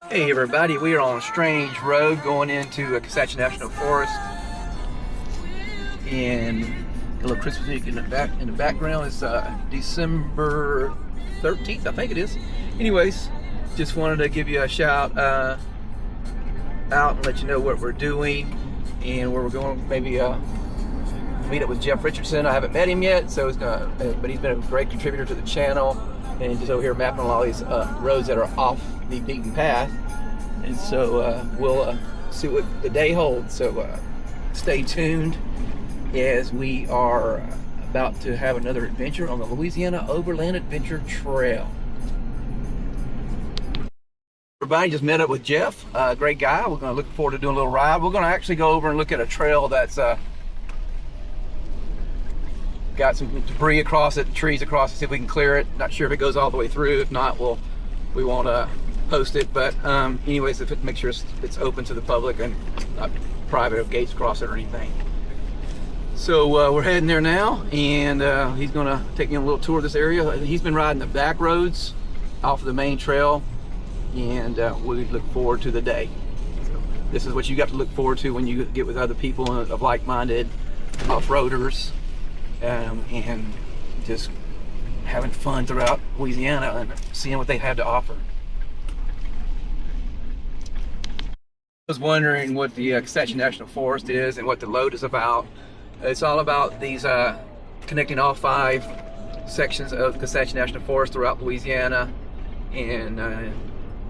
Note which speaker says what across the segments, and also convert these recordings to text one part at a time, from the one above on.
Speaker 1: Hey everybody, we are on a strange road going into Kisatchie National Forest, and a little Christmas tree in the background is December 13th, I think it is. Anyways, just wanted to give you a shout out and let you know what we're doing and where we're going. Maybe meet up with Jeff Richardson. I haven't met him yet, so but he's been a great contributor to the channel, and just over here mapping all these roads that are off the beaten path. And so we'll see what the day holds. So stay tuned, as we are about to have another adventure on the Louisiana Overland Adventure Trail. Everybody, just met up with Jeff, great guy. We're going to look forward to doing a little ride. We're going to actually go over and look at a trail that's got some debris across it, trees across it, see if we can clear it. Not sure if it goes all the way through. If not, we won't post it. But anyways, if it make sure it's open to the public and not private, if gates across it or anything. So we're heading there now, and he's gonna take me on a little tour of this area. He's been riding the back roads off of the main trail, and we look forward to the day. So this is what you got to look forward to when you get with other people of like-minded off-roaders, and just having fun throughout Louisiana and seeing what they have to offer. I was wondering what the Kisatchie National Forest is and what the LOAT is about. It's all about these connecting all 5 sections of Kisatchie National Forest throughout Louisiana, and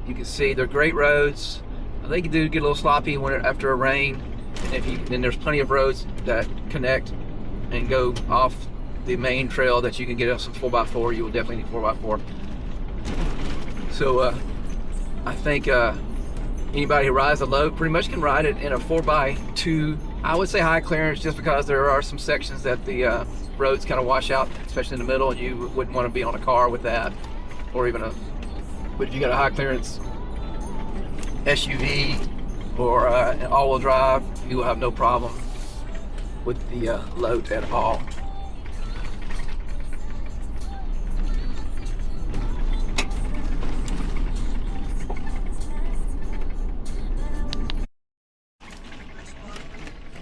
Speaker 1: you can see they're great roads. They do get a little sloppy after a rain, and then there's plenty of roads that connect and go off the main trail that you can get on some 4x4. You will definitely need 4x4. So I think anybody who rides the LOAT pretty much can ride it in a 4x2. I would say high clearance, just because there are some sections that the roads kind of wash out, especially in the middle, and you wouldn't want to be on a car with that, or even but if you got a high clearance SUV or an all-wheel drive, you will have no problem with the LOAT at all.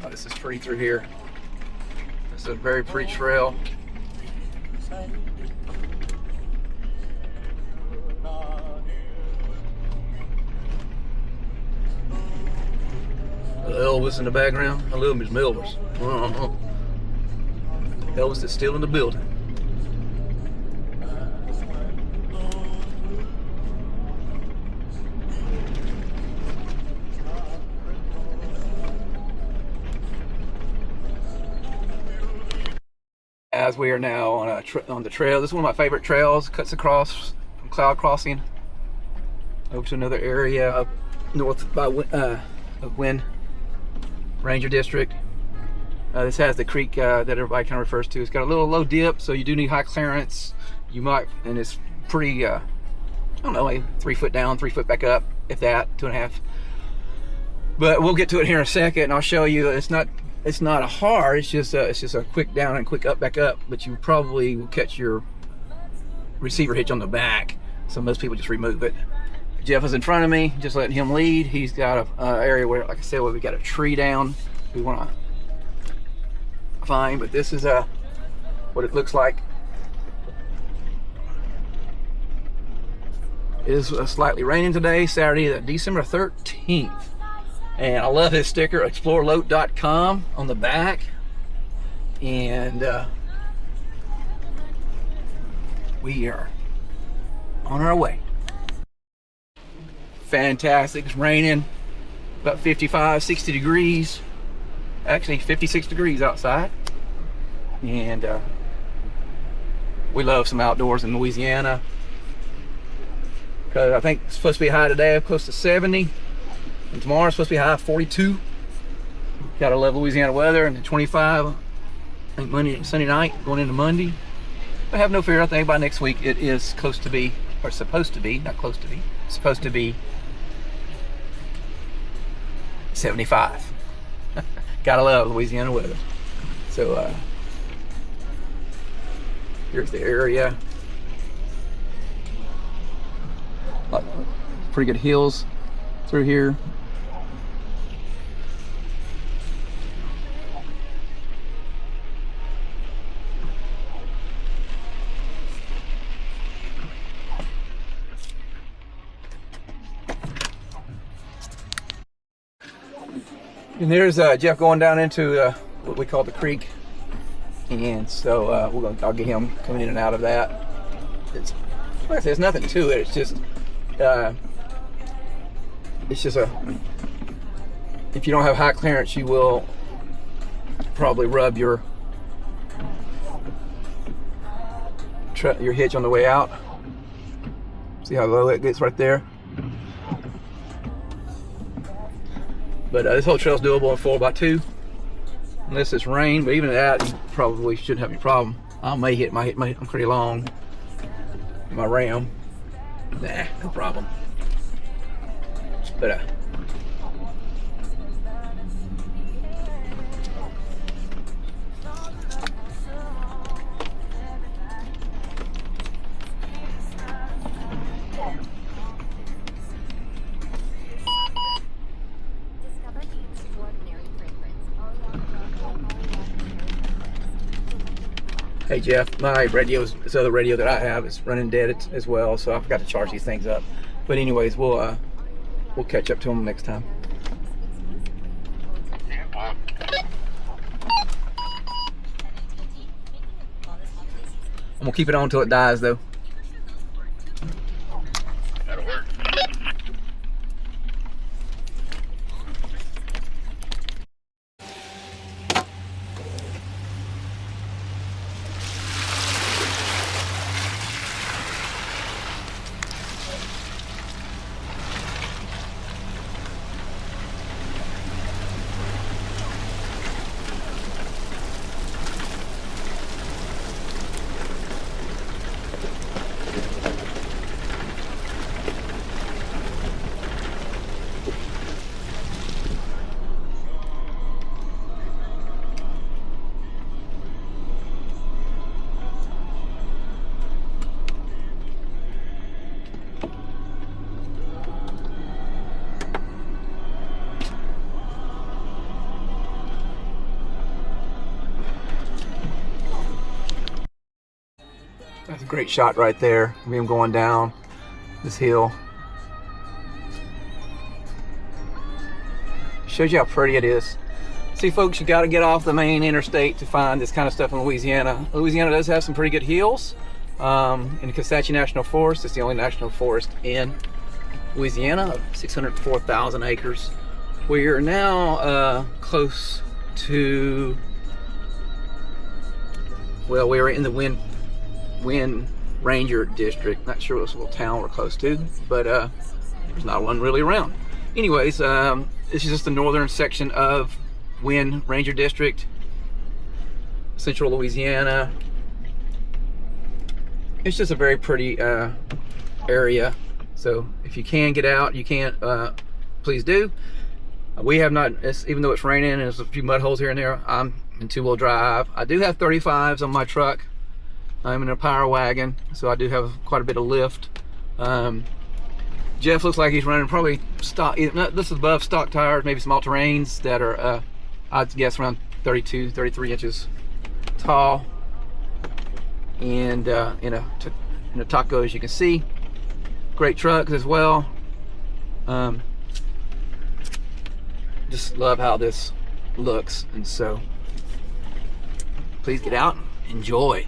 Speaker 1: Oh, this is pretty through here. This is a very pretty trail. Elvis in the background. I love Miss Elvis. Elvis is still in the building. As we are now on the trail, this is one of my favorite trails. Cuts across from Cloud Crossing over to another area up north by of Winn Ranger District. This has the creek that everybody kind of refers to. It's got a little low dip, so you do need high clearance. And it's pretty, I don't know, like 3 foot down, 3 foot back up, if that, 2.5. But we'll get to it here in a second, and I'll show you. It's not a hard. It's just a quick down and quick up, back up. But you probably will catch your receiver hitch on the back, so most people just remove it. Jeff is in front of me, just letting him lead. He's got an area where, like I said, where we got a tree down we want to find, but this is what it looks like. It is slightly raining today, Saturday, December 13th. And I love his sticker, explorelot.com, on the back. And we are on our way. Fantastic. It's raining, about 55, 60 degrees. Actually 56 degrees outside. And we love some outdoors in Louisiana, because I think it's supposed to be high today, close to 70, and tomorrow it's supposed to be high 42. Gotta love Louisiana weather. And then 25, I think Monday, Sunday night, going into Monday. But have no fear, I think by next week it is close to be, or supposed to be, not close to be, supposed to be 75. Gotta love Louisiana weather. So here's the area. Pretty good hills through here. And there's Jeff going down into what we call the creek, and so I'll get him coming in and out of that. It's like I said, there's nothing to it. It's just if you don't have high clearance, you will probably rub your hitch on the way out. See how low it gets right there. But this whole trail is doable in 4x2, unless it's rain. But even at that, you probably shouldn't have any problem. I may hit my I'm pretty long. My ram, nah, no problem. But hey Jeff, my this other radio that I have is running dead as well, so I forgot to charge these things up. But anyways, we'll catch up to them next time. I'm gonna keep it on until it dies though.
Speaker 2: That'll work.
Speaker 1: That's a great shot right there. Me him going down this hill. Shows you how pretty it is. See folks, you got to get off the main interstate to find this kind of stuff in Louisiana. Louisiana does have some pretty good hills. In the Kisatchie National Forest, it's the only national forest in Louisiana, 604,000 acres. We are now close to, well, we are in the Winn Ranger District. Not sure what little town we're close to, but there's not one really around. Anyways, this is just the northern section of Winn Ranger District, central Louisiana. It's just a very pretty area. So if you can get out, you can, please do. We have not, even though it's raining and there's a few mud holes here and there, I'm in two-wheel drive. I do have 35s on my truck. I'm in a power wagon, so I do have quite a bit of lift. Jeff looks like he's running probably stock, this is above stock tires, maybe some all-terrains that are, I'd guess around 32, 33 inches tall. And in a taco, as you can see. Great trucks as well. Just love how this looks, and so please get out, enjoy.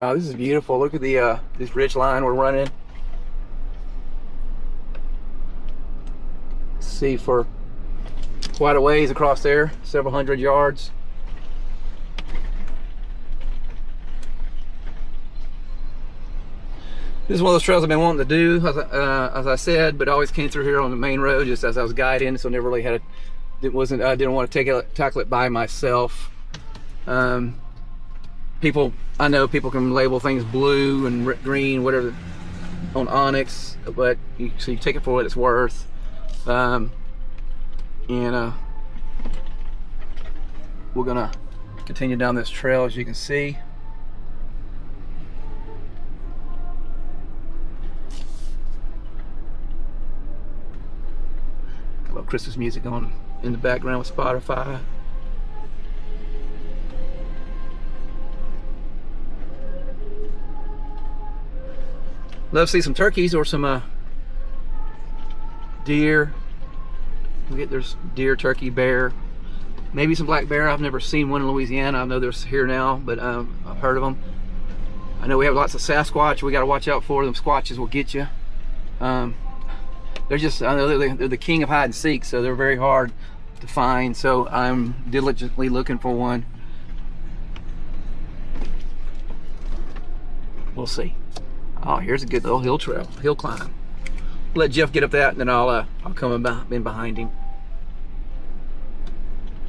Speaker 1: Oh, this is beautiful. Look at the this ridge line we're running. See, for quite a ways across there, several hundred yards. This is one of those trails I've been wanting to do, as I said, but I always came through here on the main road just as I was guiding, so never really had I didn't want to tackle it by myself. I know people can label things blue and green, whatever, on Onyx, but so you take it for what it's worth. And we're gonna continue down this trail, as you can see. Christmas music on in the background with Spotify. Love to see some turkeys or some deer. There's deer, turkey, bear, maybe some black bear. I've never seen one in Louisiana. I know there's here now, but I've heard of them. I know we have lots of Sasquatch we got to watch out for. Them squatches will get you. They're just, I know they're the king of hide and seek, so they're very hard to find. So I'm diligently looking for one. We'll see. Oh, here's a good little hill trail, hill climb. Let Jeff get up that, and then I'll come in behind him.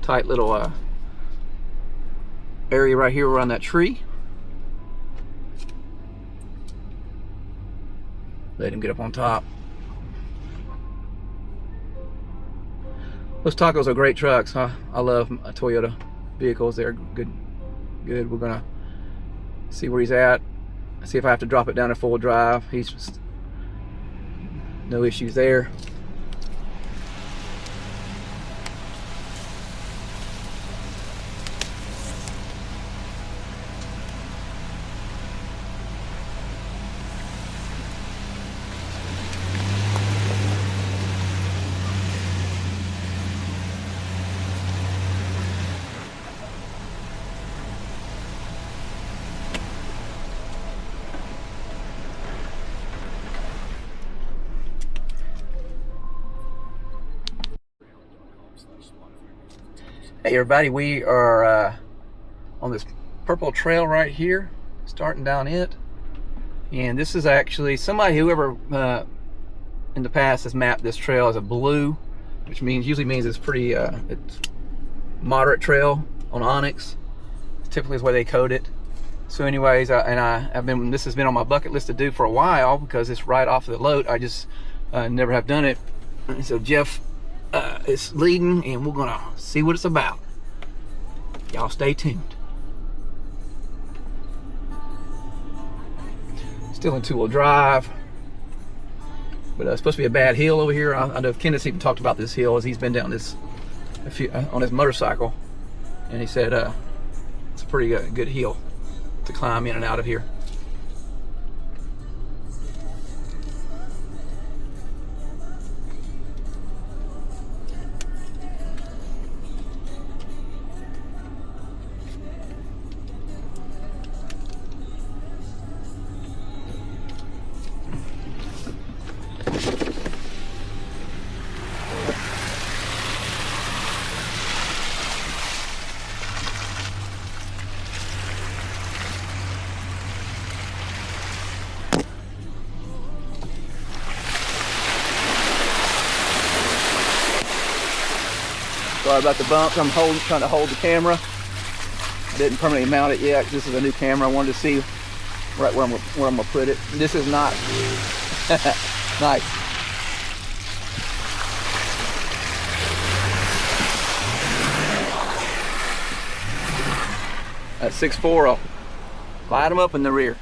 Speaker 1: Tight little area right here around that tree. Let him get up on top. Those Tacos are great trucks, huh? I love Toyota vehicles. They're good. We're gonna see where he's at. See if I have to drop it down to full drive. He's just no issues there. Hey everybody, we are on this purple trail right here, starting down it. And this is actually somebody, whoever in the past has mapped this trail as a blue, which usually means it's pretty it's moderate trail on Onyx. Typically is where they code it. So anyways, this has been on my bucket list to do for a while because it's right off of the LOAT. I just never have done it. And so Jeff is leading, and we're gonna see what it's about. Y'all stay tuned. Still in two-wheel drive, but it's supposed to be a bad hill over here. I know Kenneth even talked about this hill as he's been down this on his motorcycle, and he said it's a pretty good hill to climb in and out of here. Sorry about the bumps. I'm trying to hold the camera. I didn't permanently mount it yet. This is a new camera. I wanted to see right where I'm gonna put it. This is not nice. That 6.4 will light them up in the rear.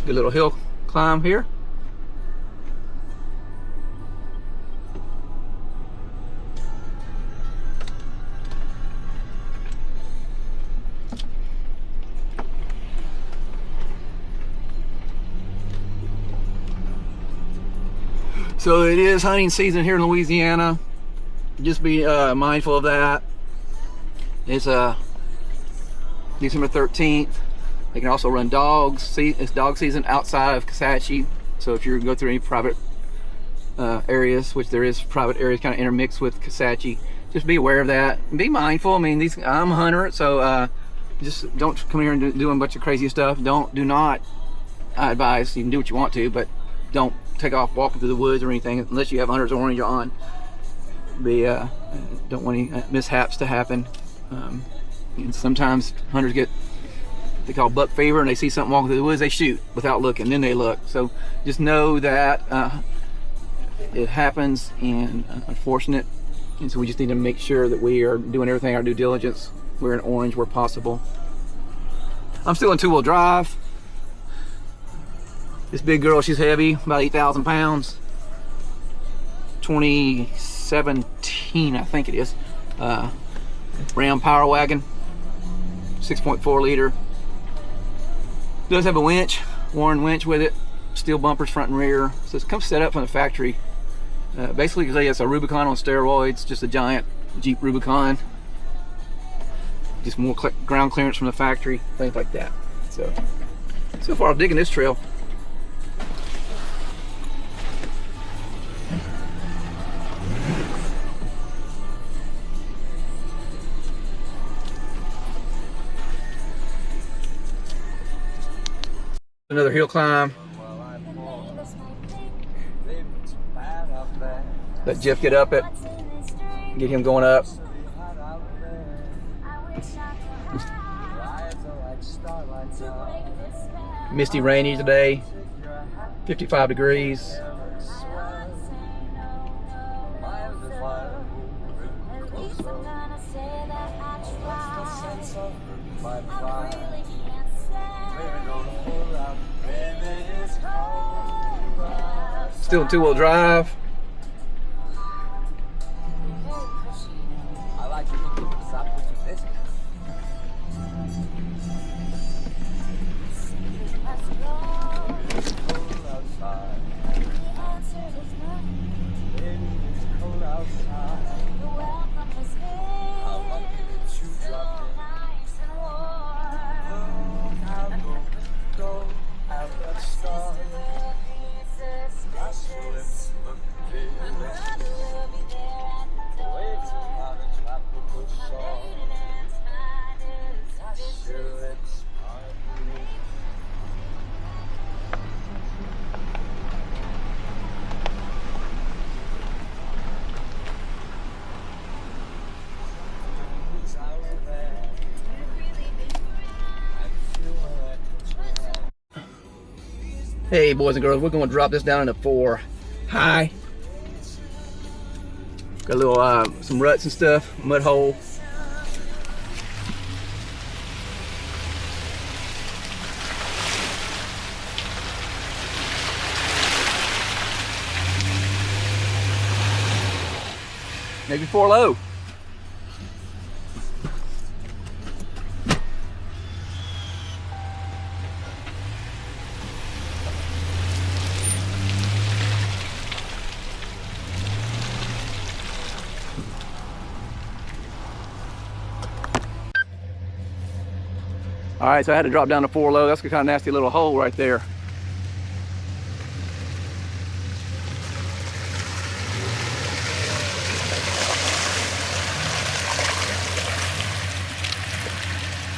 Speaker 1: Good little hill climb here. So it is hunting season here in Louisiana. Just be mindful of that. It's December 13th. They can also run dogs. See, it's dog season outside of Kisatchie. So if you go through any private areas, which there is private areas kind of intermixed with Kisatchie, just be aware of that. And be mindful. I mean, I'm a hunter, so just don't come here and do a bunch of crazy stuff. Do not. I advise you can do what you want to, but don't take off walking through the woods or anything unless you have hunter's orange on. Don't want any mishaps to happen. And sometimes hunters get they call buck fever, and they see something walking through the woods, they shoot without looking, then they look. So just know that It happens, and unfortunate, and so we just need to make sure that we are doing everything, our due diligence. We're in orange where possible. I'm still in two-wheel drive. This big girl, she's heavy, about 8,000 pounds. 2017, I think it is. Ram Power Wagon, 6.4 liter. Does have a winch, Warren winch with it. Steel bumpers front and rear. So it comes set up from the factory. Basically, it's a Rubicon on steroids, just a giant Jeep Rubicon. Just more ground clearance from the factory, things like that. So far I'm digging this trail. Another hill climb. Let Jeff get up it. Get him going up. Misty, rainy today. 55 degrees. Still in two-wheel drive. Hey boys and girls, we're going to drop this down into 4 high. Got a little some ruts and stuff, mud hole. Maybe 4 low. All right, so I had to drop down to 4 low. That's a kind of nasty little hole right there.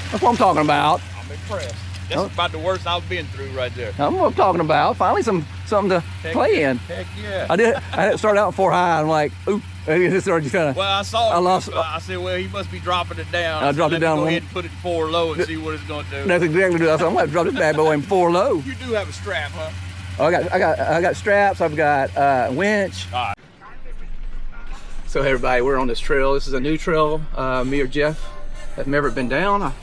Speaker 1: That's what I'm talking about.
Speaker 2: I'm impressed. That's about the worst I've been through right there.
Speaker 1: That's what I'm talking about. Finally something to play in.
Speaker 2: Heck yeah.
Speaker 1: I started out 4 high. I'm like, oop. This started just kind of.
Speaker 2: Well, I saw it. I said, well, he must be dropping it down.
Speaker 1: I dropped it down.
Speaker 2: Go ahead and put it 4 low and see what it's going to do.
Speaker 1: That's exactly what I said. I'm going to drop this bad boy in 4 low.
Speaker 2: You do have a strap, huh?
Speaker 1: Oh, I got straps. I've got winch.
Speaker 2: All right.
Speaker 1: So hey everybody, we're on this trail. This is a new trail. Me or Jeff have never been down.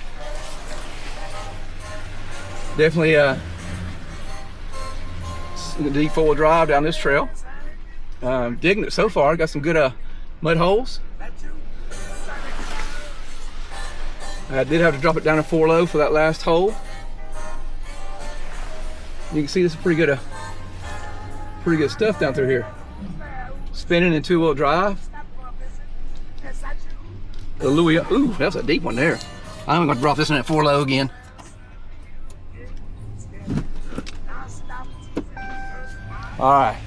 Speaker 1: Definitely deep 4-wheel drive down this trail. Digging it so far. Got some good mud holes. I did have to drop it down to 4 low for that last hole. You can see this is pretty good stuff down through here. Spinning in 2-wheel drive. The Louisiana, ooh, that's a deep one there. I'm gonna drop this in at 4 low again. All right.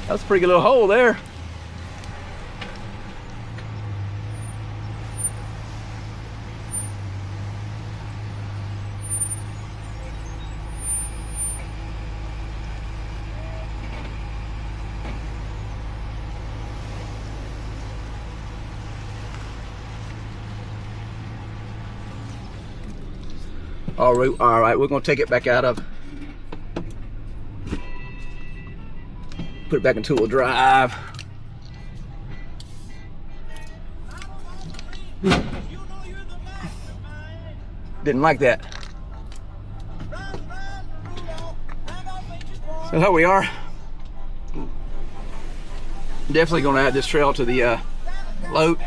Speaker 1: That's a pretty good little hole there. All right, we're gonna take it back out of, put it back in two-wheel drive. Didn't like that. So here we are. Definitely gonna add this trail to the LOAT.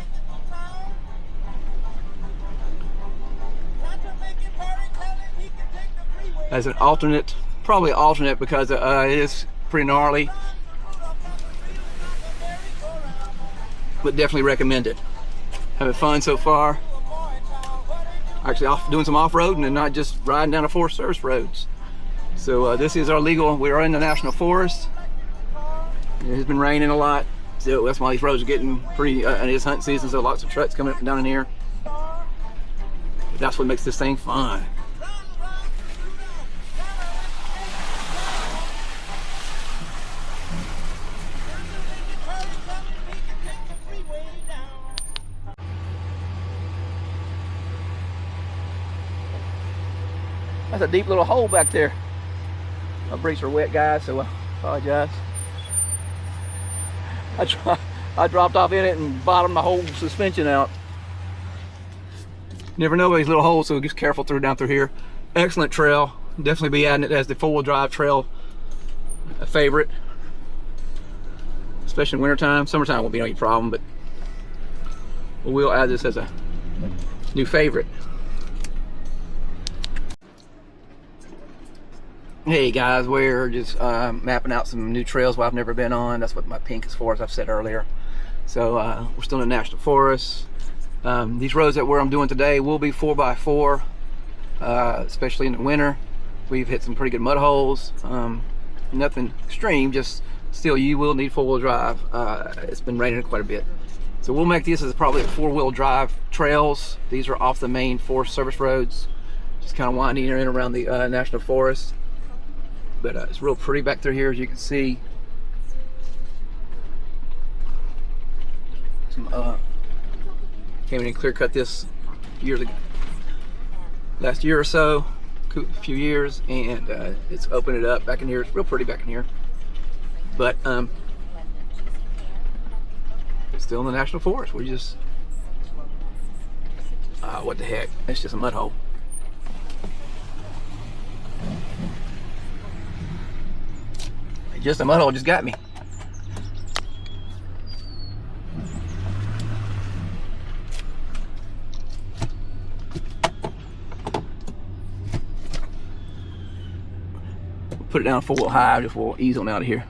Speaker 1: As an alternate, probably alternate because it is pretty gnarly, but definitely recommend it. Having fun so far. Actually doing some off-roading and not just riding down the Forest Service roads. So this is our legal, we are in the National Forest. It has been raining a lot, so that's why these roads are getting pretty, and it is hunting season, so lots of trucks coming up and down in here. But that's what makes this thing fun. That's a deep little hole back there. My brakes are wet, guys, so I apologize. I dropped off in it and bottomed the whole suspension out. Never know these little holes, so just careful down through here. Excellent trail. Definitely be adding it as the four-wheel drive trail, a favorite, especially in wintertime. Summertime won't be any problem, but we'll add this as a new favorite. Hey guys, we're just mapping out some new trails I've never been on. That's what my pink is for, as I've said earlier. So we're still in the National Forest. These roads that I'm doing today will be 4x4, especially in the winter. We've hit some pretty good mud holes. Nothing extreme, just still you will need four-wheel drive. It's been raining quite a bit. So we'll make these as probably four-wheel drive trails. These are off the main Forest Service roads, just kind of winding in and around the National Forest. But it's real pretty back through here, as you can see. Some came in and clear cut this years ago, last year or so, a few years, and it's opened it up back in here. It's real pretty back in here, but it's still in the National Forest. We just what the heck? It's just a mud hole. Just a mud hole just got me. Put it down full high, just we'll ease on out of here.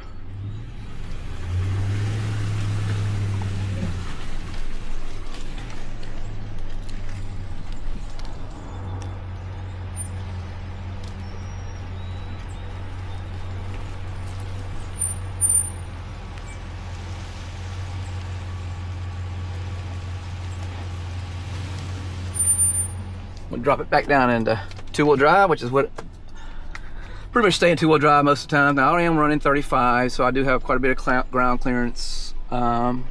Speaker 1: We'll drop it back down into two-wheel drive, which is what pretty much stay in two-wheel drive most of the time. Now I am running 35, so I do have quite a bit of ground clearance, but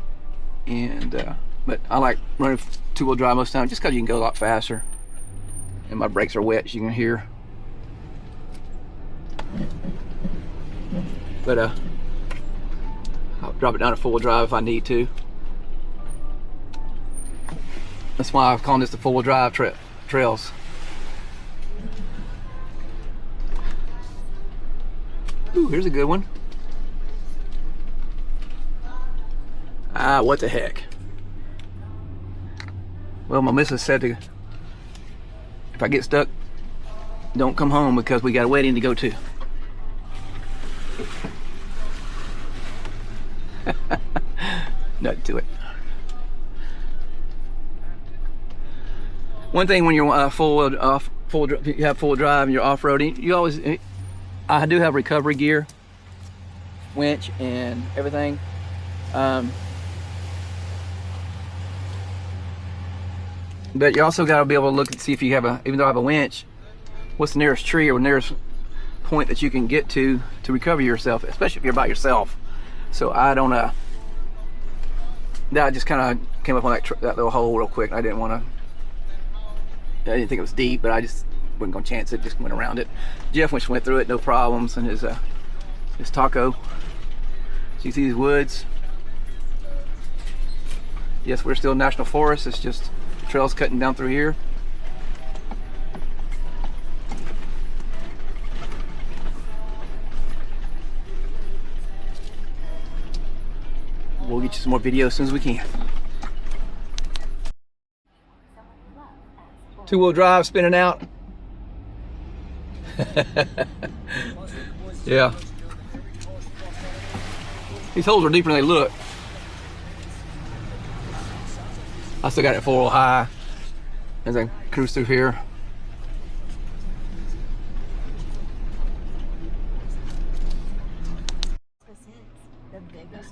Speaker 1: I like running two-wheel drive most of the time just because you can go a lot faster. And my brakes are wet, as you can hear. But I'll drop it down to four-wheel drive if I need to. That's why I've called this the four-wheel drive trails. Ooh, here's a good one. What the heck? Well, my missus said if I get stuck, don't come home because we got a wedding to go to. Nothing to it. One thing when you're you have full drive and you're off-roading, you always, I do have recovery gear, winch and everything. But you also got to be able to look and see if you have even though I have a winch, what's the nearest tree or nearest point that you can get to recover yourself, especially if you're by yourself. So I don't, that just kind of came up on that little hole real quick. I didn't think it was deep, but I just wasn't gonna chance it, just went around it. Jeff went through it, no problems, and his taco. So you see these woods. Yes, we're still in National Forest. It's just trails cutting down through here. We'll get you some more videos as soon as we can. Two-wheel drive spinning out. Yeah. These holes are deeper than they look. I still got it 4-wheel high as I cruise through here.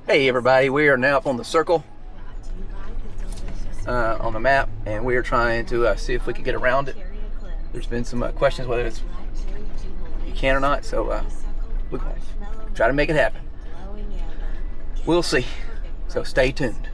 Speaker 1: Hey everybody, we are now up on the circle on the map, and we are trying to see if we can get around it. There's been some questions whether it's you can or not, so we're going to try to make it happen. We'll see, so stay tuned.